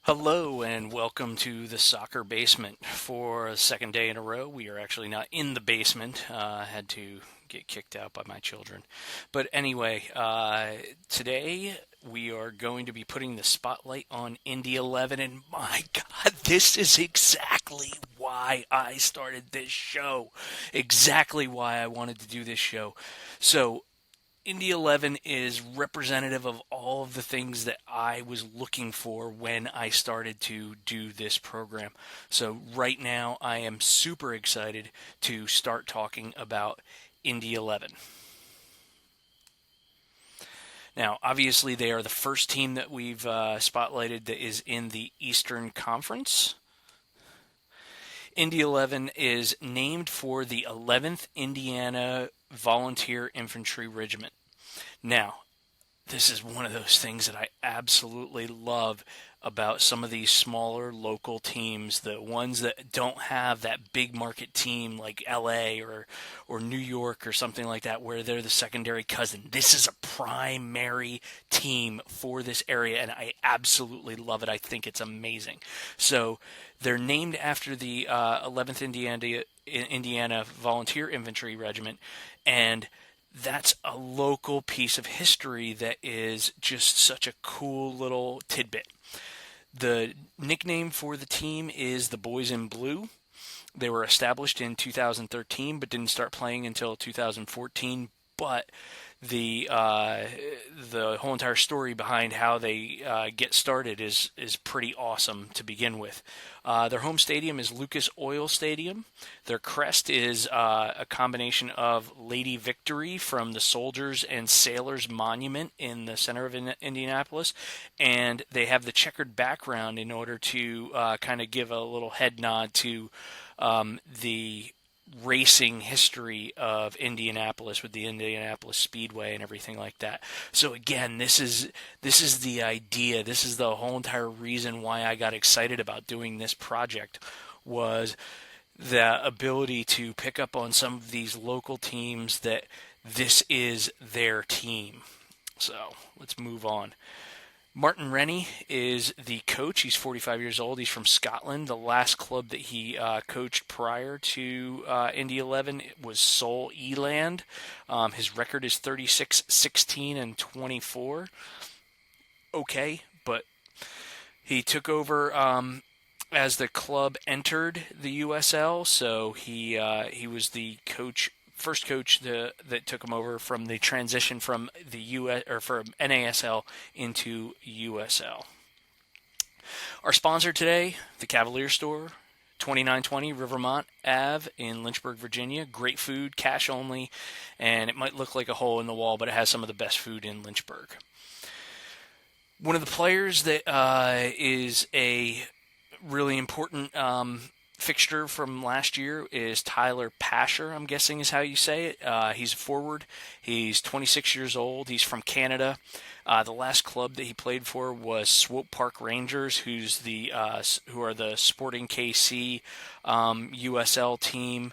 Hello and welcome to the soccer basement. For a second day in a row, we are actually not in the basement. I had to get kicked out by my children. But anyway, today we are going to be putting the spotlight on Indy 11. And my God, this is exactly why I started this show. Exactly why I wanted to do this show. So, Indy 11 is representative of all of the things that I was looking for when I started to do this program. So, right now, I am super excited to start talking about Indy 11. Now, obviously, they are the first team that we've spotlighted that is in the Eastern Conference. Indy 11 is named for the 11th Indiana Volunteer Infantry Regiment. Now, this is one of those things that I absolutely love about some of these smaller local teams, the ones that don't have that big market team like LA or New York or something like that where they're the secondary cousin. This is a primary team for this area and I absolutely love it. I think it's amazing. So they're named after the 11th Indiana Volunteer Infantry Regiment, and that's a local piece of history that is just such a cool little tidbit. The nickname for the team is the Boys in Blue. They were established in 2013 but didn't start playing until 2014. But the the whole entire story behind how they get started is pretty awesome to begin with. Their home stadium is Lucas Oil Stadium. Their crest is a combination of Lady Victory from the Soldiers and Sailors Monument in the center of Indianapolis, and they have the checkered background in order to kind of give a little head nod to the racing history of Indianapolis with the Indianapolis Speedway and everything like that. So again, this is the idea. This is the whole entire reason why I got excited about doing this project was the ability to pick up on some of these local teams that this is their team. So, let's move on. Martin Rennie is the coach. He's 45 years old. He's from Scotland. The last club that he coached prior to Indy 11 was Seoul Eland. His record is 36-16-24. Okay, but he took over as the club entered the USL, so he was the first coach that took him over from the transition from the US or from NASL into USL. Our sponsor today, the Cavalier Store, 2920 Rivermont Ave in Lynchburg, Virginia. Great food, cash only, and it might look like a hole in the wall, but it has some of the best food in Lynchburg. One of the players that is a really important fixture from last year is Tyler Pasher, I'm guessing is how you say it. He's a forward. He's 26 years old. He's from Canada. The last club that he played for was Swope Park Rangers, who are the Sporting KC USL team.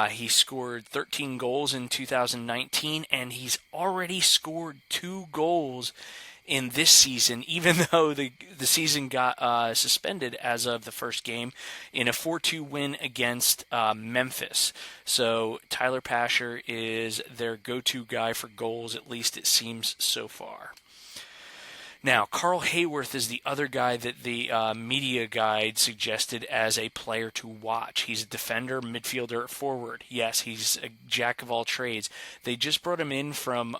He scored 13 goals in 2019, and he's already scored 2 goals in this season, even though the season got suspended as of the first game in a 4-2 win against Memphis. So Tyler Pasher is their go-to guy for goals, at least it seems so far. Now, Carl Hayworth is the other guy that the media guide suggested as a player to watch. He's a defender, midfielder, forward. Yes, he's a jack of all trades. They just brought him in from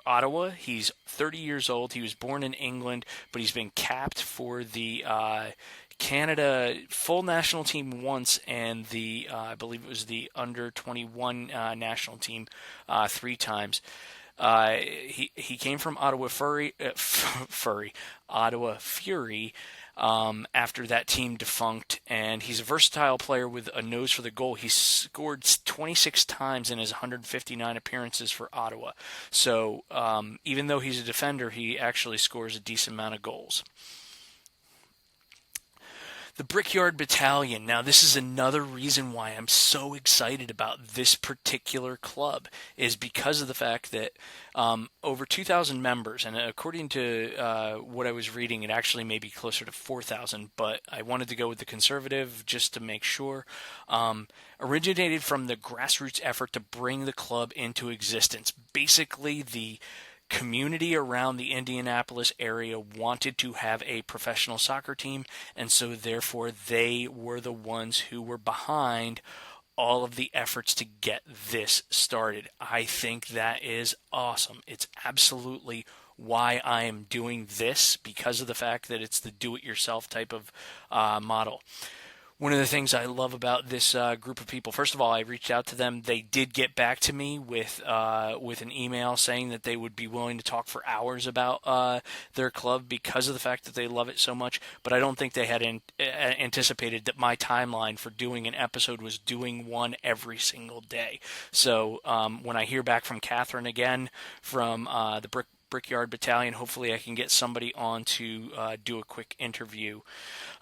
Ottawa. He's 30 years old. He was born in England, but he's been capped for the Canada full national team once, and the I believe it was the under 21 national team 3 times. He came from Ottawa Ottawa Fury. After that team defunct, and he's a versatile player with a nose for the goal. He's scored 26 times in his 159 appearances for Ottawa. So even though he's a defender, he actually scores a decent amount of goals. The Brickyard Battalion. Now, this is another reason why I'm so excited about this particular club, is because of the fact that over 2,000 members, and according to what I was reading, it actually may be closer to 4,000, but I wanted to go with the conservative just to make sure. Originated from the grassroots effort to bring the club into existence. Basically, the community around the Indianapolis area wanted to have a professional soccer team, and so therefore they were the ones who were behind all of the efforts to get this started. I think that is awesome. It's absolutely why I am doing this, because of the fact that it's the do-it-yourself type of model. One of the things I love about this group of people, first of all, I reached out to them. They did get back to me with an email saying that they would be willing to talk for hours about their club because of the fact that they love it so much. But I don't think they had anticipated that my timeline for doing an episode was doing one every single day. So when I hear back from Catherine again from the Brickyard Battalion, hopefully I can get somebody on to do a quick interview.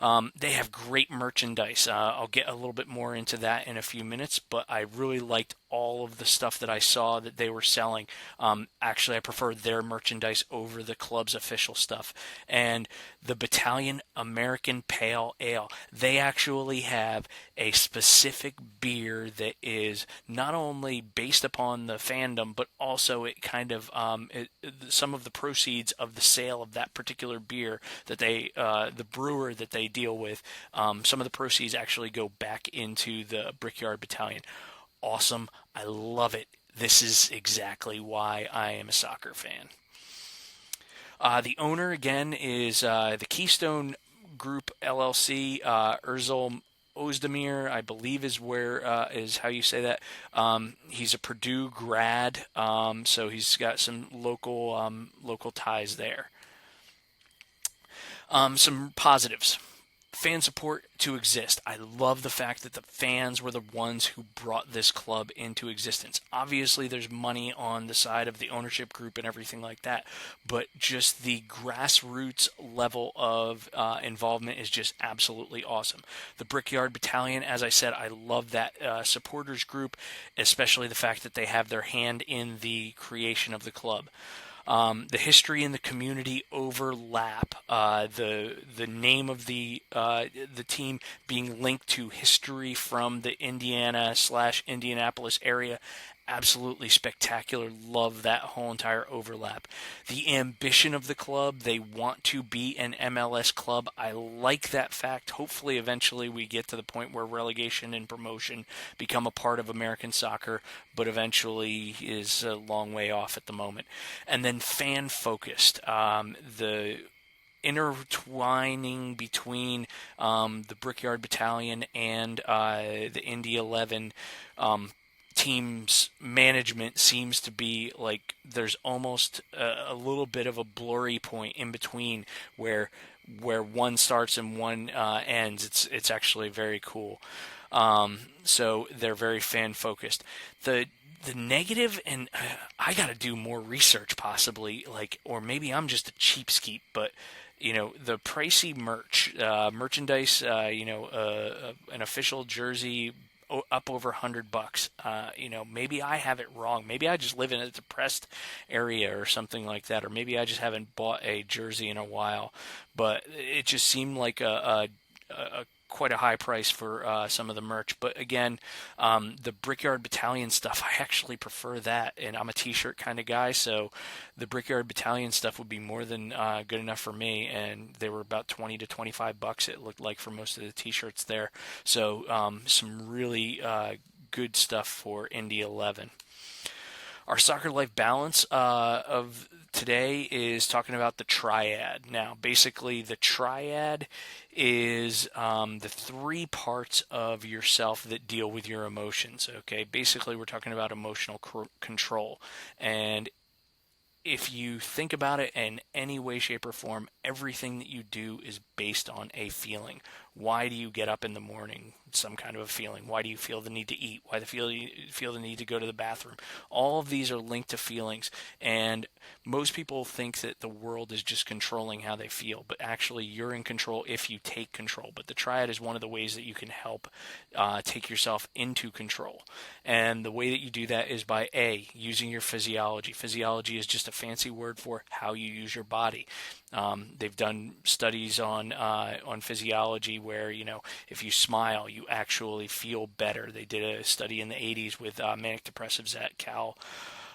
They have great merchandise. I'll get a little bit more into that in a few minutes, but I really liked all of the stuff that I saw that they were selling. Actually, I prefer their merchandise over the club's official stuff. And the Battalion American Pale Ale, they actually have a specific beer that is not only based upon the fandom, but also it kind of some of the proceeds of the sale of that particular beer that they, the brewer that they deal with, some of the proceeds actually go back into the Brickyard Battalion. Awesome. I love it. This is exactly why I am a soccer fan. The owner, again, is the Keystone Group, LLC. Erzul Ozdemir, I believe, is how you say that. He's a Purdue grad, so he's got some local ties there. Some positives. Fan support to exist. I love the fact that the fans were the ones who brought this club into existence. Obviously, there's money on the side of the ownership group and everything like that, but just the grassroots level of involvement is just absolutely awesome. The Brickyard Battalion, as I said, I love that supporters group, especially the fact that they have their hand in the creation of the club. The history and the community overlap. The name of the team being linked to history from the Indiana/Indianapolis area. Absolutely spectacular. Love that whole entire overlap. The ambition of the club, they want to be an MLS club. I like that fact. Hopefully, eventually, we get to the point where relegation and promotion become a part of American soccer, but eventually is a long way off at the moment. And then fan-focused. The intertwining between the Brickyard Battalion and the Indy 11 team's management seems to be like there's almost a little bit of a blurry point in between where one starts and one ends. It's actually very cool. So they're very fan focused. The negative, and I got to do more research possibly, or maybe I'm just a cheapskate, but the pricey merchandise, an official jersey up over $100. Maybe I have it wrong. Maybe I just live in a depressed area or something like that, or maybe I just haven't bought a jersey in a while. But it just seemed like a quite a high price for some of the merch. But again, the Brickyard Battalion stuff, I actually prefer that, and I'm a t-shirt kind of guy, so the Brickyard Battalion stuff would be more than good enough for me, and they were about $20 to $25 it looked like for most of the t-shirts there. So some really good stuff for Indy 11. Our Soccer Life Balance of today is talking about the Triad. Now, basically, the Triad is the three parts of yourself that deal with your emotions. Okay, basically, we're talking about emotional control. And if you think about it in any way, shape, or form, everything that you do is based on a feeling. Why do you get up in the morning? Some kind of a feeling. Why do you feel the need to eat? Why do you feel the need to go to the bathroom? All of these are linked to feelings, and most people think that the world is just controlling how they feel, but actually you're in control if you take control. But the Triad is one of the ways that you can help take yourself into control. And the way that you do that is by using your physiology. Physiology is just a fancy word for how you use your body. They've done studies on physiology where, if you smile, you actually feel better. They did a study in the 80s with manic depressives at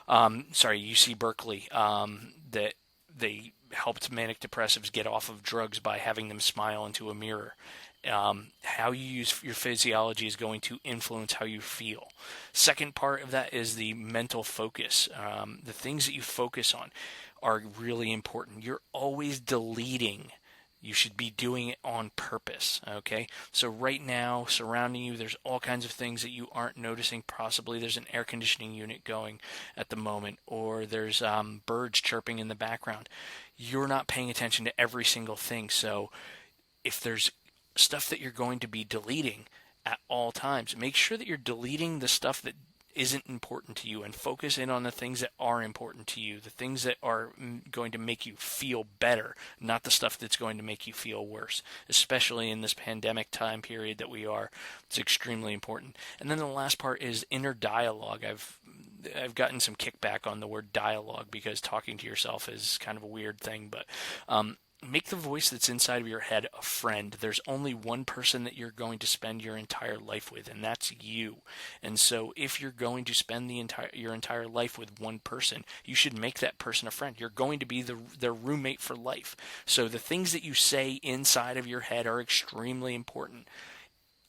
UC Berkeley, that they helped manic depressives get off of drugs by having them smile into a mirror. How you use your physiology is going to influence how you feel. Second part of that is the mental focus. The things that you focus on are really important. You're always deleting. You should be doing it on purpose, okay? So right now, surrounding you, there's all kinds of things that you aren't noticing. Possibly there's an air conditioning unit going at the moment, or there's birds chirping in the background. You're not paying attention to every single thing. So if there's stuff that you're going to be deleting at all times, make sure that you're deleting the stuff that isn't important to you and focus in on the things that are important to you, the things that are going to make you feel better, not the stuff that's going to make you feel worse, especially in this pandemic time period that we are. It's extremely important. And then the last part is inner dialogue. I've gotten some kickback on the word dialogue because talking to yourself is kind of a weird thing, but make the voice that's inside of your head a friend. There's only one person that you're going to spend your entire life with, and that's you. And so if you're going to spend your entire life with one person, you should make that person a friend. You're going to be their roommate for life. So the things that you say inside of your head are extremely important.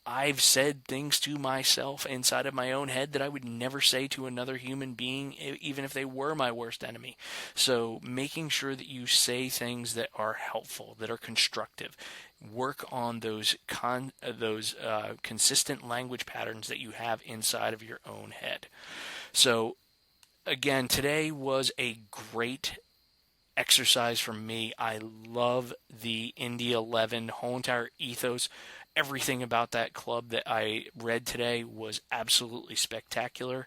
I've said things to myself inside of my own head that I would never say to another human being, even if they were my worst enemy. So making sure that you say things that are helpful, that are constructive. Work on those consistent language patterns that you have inside of your own head. So again, today was a great exercise for me. I love the Indy 11 whole entire ethos. Everything about that club that I read today was absolutely spectacular.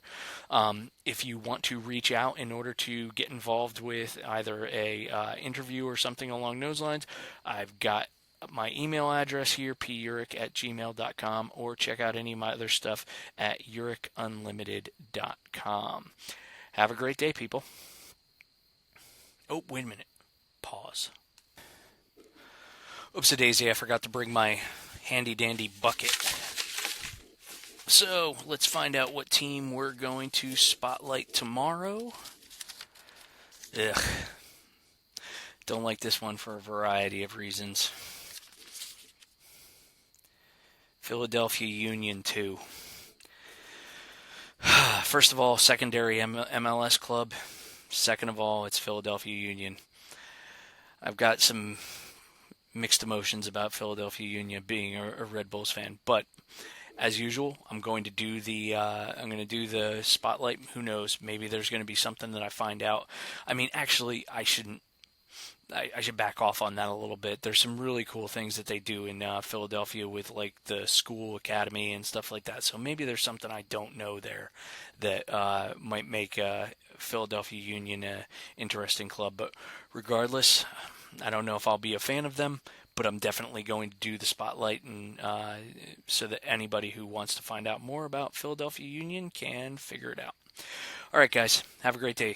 If you want to reach out in order to get involved with either a interview or something along those lines, I've got my email address here, puric@gmail.com, or check out any of my other stuff at uricunlimited.com. Have a great day, people. Oh, wait a minute. Pause. Oops-a-daisy, I forgot to bring my handy-dandy bucket. So, let's find out what team we're going to spotlight tomorrow. Ugh. Don't like this one for a variety of reasons. Philadelphia Union 2. First of all, secondary MLS club. Second of all, it's Philadelphia Union. I've got some mixed emotions about Philadelphia Union being a Red Bulls fan, but as usual, I'm going to do the spotlight. Who knows? Maybe there's going to be something that I find out. I mean, actually, I should back off on that a little bit. There's some really cool things that they do in Philadelphia with like the school academy and stuff like that. So maybe there's something I don't know there that might make Philadelphia Union an interesting club. But regardless, I don't know if I'll be a fan of them, but I'm definitely going to do the spotlight, and so that anybody who wants to find out more about Philadelphia Union can figure it out. All right, guys, have a great day.